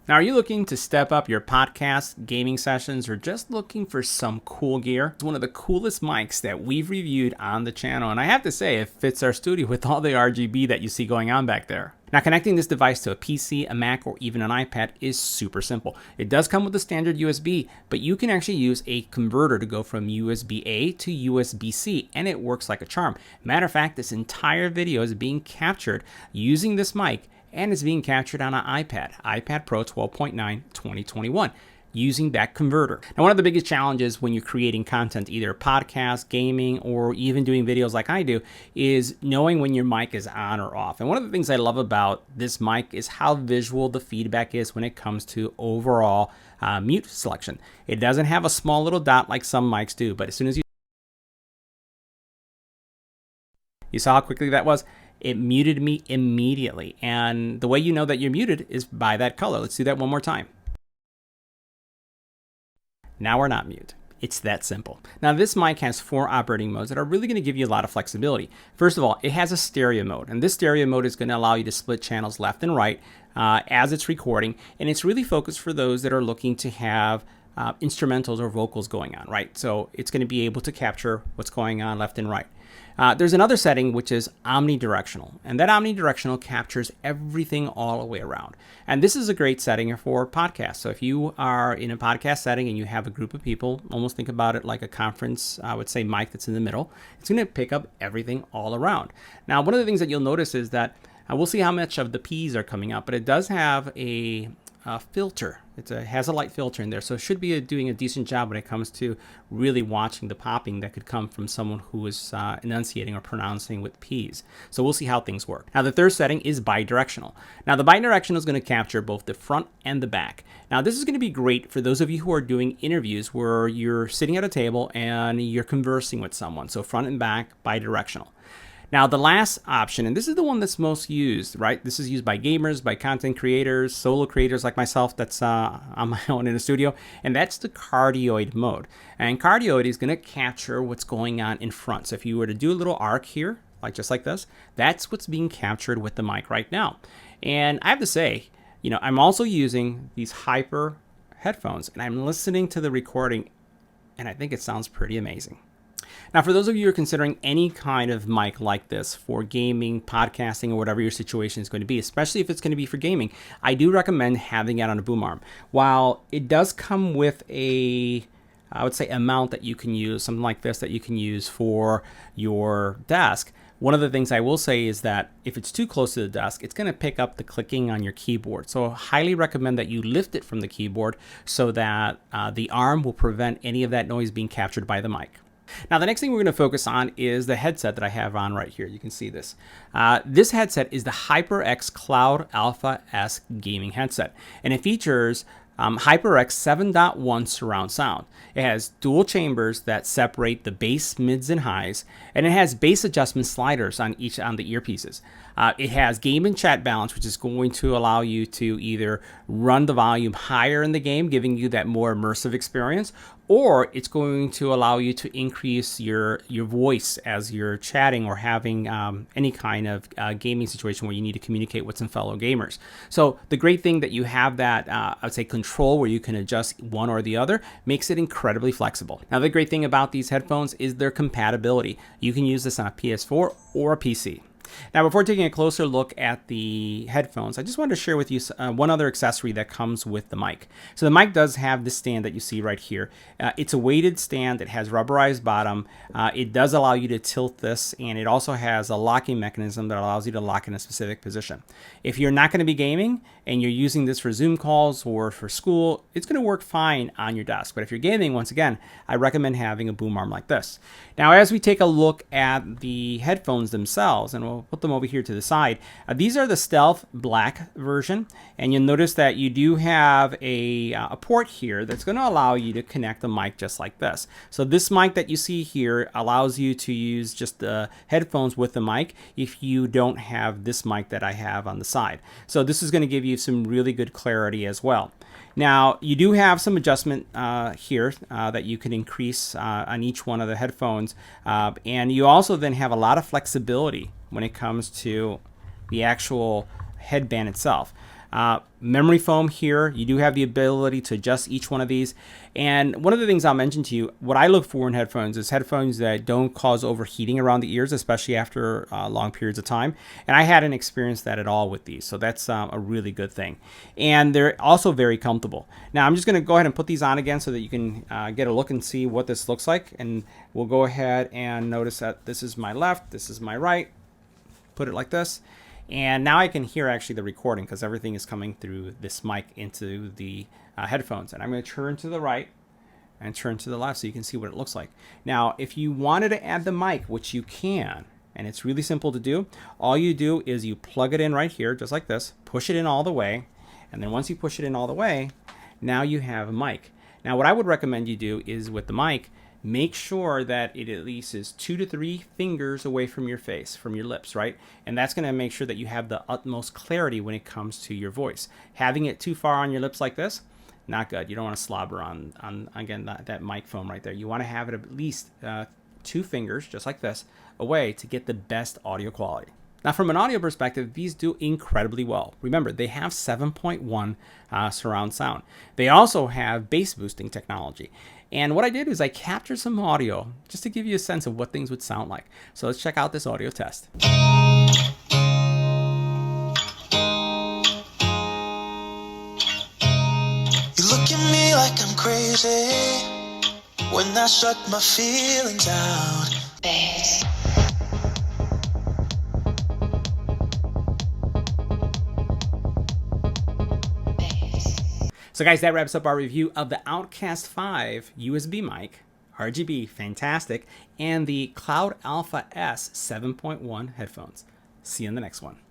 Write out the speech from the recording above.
Now, are you looking to step up your podcast, gaming sessions, or just looking for some cool gear? It's one of the coolest mics that we've reviewed on the channel, and I have to say, it fits our studio with all the RGB that you see going on back there. Now, connecting this device to a PC, a Mac, or even an iPad is super simple. It does come with a standard USB, but you can actually use a converter to go from USB-A to USB-C, and it works like a charm. Matter of fact, this entire video is being captured using this mic, and it's being captured on an iPad Pro 12.9 2021, using that converter. Now, one of the biggest challenges when you're creating content, either podcast, gaming, or even doing videos like I do, is knowing when your mic is on or off. And one of the things I love about this mic is how visual the feedback is when it comes to overall mute selection. It doesn't have a small little dot like some mics do, but as soon as you saw how quickly that was, it muted me immediately. And the way you know that you're muted is by that color. Let's do that one more time. Now we're not mute. It's that simple. Now, this mic has 4 operating modes that are really going to give you a lot of flexibility. First of all, it has a stereo mode, and this stereo mode is going to allow you to split channels left and right as it's recording, and it's really focused for those that are looking to have instrumentals or vocals going on, right? So it's going to be able to capture what's going on left and right. There's another setting which is omnidirectional, and that omnidirectional captures everything all the way around. And this is a great setting for podcasts. So if you are in a podcast setting and you have a group of people, almost think about it like a conference, I would say, mic that's in the middle. It's going to pick up everything all around. Now, one of the things that you'll notice is that we'll see how much of the P's are coming up, but it does have a filter. It has a light filter in there, so it should be doing a decent job when it comes to really watching the popping that could come from someone who is enunciating or pronouncing with P's. So we'll see how things work. Now, the third setting is bidirectional. Now, the bidirectional is going to capture both the front and the back. Now, this is going to be great for those of you who are doing interviews where you're sitting at a table and you're conversing with someone. So front and back, bidirectional. Now, the last option, and this is the one that's most used, right? This is used by gamers, by content creators, solo creators like myself that's on my own in the studio, and that's the Cardioid mode. And Cardioid is going to capture what's going on in front. So if you were to do a little arc here, like just like this, that's what's being captured with the mic right now. And I have to say, you know, I'm also using these Hyper headphones, and I'm listening to the recording, and I think it sounds pretty amazing. Now, for those of you who are considering any kind of mic like this for gaming, podcasting, or whatever your situation is going to be, especially if it's going to be for gaming, I do recommend having it on a boom arm. While it does come with a, I would say, a mount that you can use, something like this that you can use for your desk, one of the things I will say is that if it's too close to the desk, it's going to pick up the clicking on your keyboard. So I highly recommend that you lift it from the keyboard so that the arm will prevent any of that noise being captured by the mic. Now, the next thing we're going to focus on is the headset that I have on right here. You can see this. This headset is the HyperX Cloud Alpha S gaming headset, and it features HyperX 7.1 surround sound. It has dual chambers that separate the bass, mids, and highs, and it has bass adjustment sliders on the earpieces. It has game and chat balance, which is going to allow you to either run the volume higher in the game, giving you that more immersive experience, or it's going to allow you to increase your voice as you're chatting or having any kind of gaming situation where you need to communicate with some fellow gamers. So the great thing that you have that, I would say, control where you can adjust one or the other makes it incredibly flexible. Now, the great thing about these headphones is their compatibility. You can use this on a PS4 or a PC. Now, before taking a closer look at the headphones, I just wanted to share with you one other accessory that comes with the mic. So the mic does have this stand that you see right here. It's a weighted stand. It has rubberized bottom. It does allow you to tilt this, and it also has a locking mechanism that allows you to lock in a specific position. If you're not going to be gaming and you're using this for Zoom calls or for school, it's going to work fine on your desk. But if you're gaming, once again, I recommend having a boom arm like this. Now, as we take a look at the headphones themselves, and we'll put them over here to the side, these are the Stealth Black version, and you'll notice that you do have a port here that's going to allow you to connect the mic just like this. So this mic that you see here allows you to use just the headphones with the mic if you don't have this mic that I have on the side. So this is going to give you some really good clarity as well. Now, you do have some adjustment here that you can increase on each one of the headphones, and you also then have a lot of flexibility when it comes to the actual headband itself. Memory foam here. You do have the ability to adjust each one of these. And one of the things I'll mention to you, what I look for in headphones is headphones that don't cause overheating around the ears, especially after long periods of time. And I hadn't experienced that at all with these. So that's a really good thing. And they're also very comfortable. Now I'm just going to go ahead and put these on again so that you can get a look and see what this looks like. And we'll go ahead and notice that this is my left, this is my right. Put it like this. And now I can hear actually the recording because everything is coming through this mic into the headphones. And I'm going to turn to the right and turn to the left so you can see what it looks like. Now, if you wanted to add the mic, which you can, and it's really simple to do, all you do is you plug it in right here, just like this, push it in all the way. And then once you push it in all the way, now you have a mic. Now, what I would recommend you do is with the mic, make sure that it at least is 2 to 3 fingers away from your face, from your lips, right? And that's going to make sure that you have the utmost clarity when it comes to your voice. Having it too far on your lips like this, not good. You don't want to slobber on again, that mic foam right there. You want to have it at least 2 fingers, just like this, away to get the best audio quality. Now, from an audio perspective, these do incredibly well. Remember, they have 7.1 surround sound. They also have bass boosting technology. And what I did is I captured some audio just to give you a sense of what things would sound like. So let's check out this audio test. You look at me like I'm crazy when I shut my feelings out. Bass. So guys, that wraps up our review of the Outcast 5 USB mic, RGB, fantastic, and the Cloud Alpha S 7.1 headphones. See you in the next one.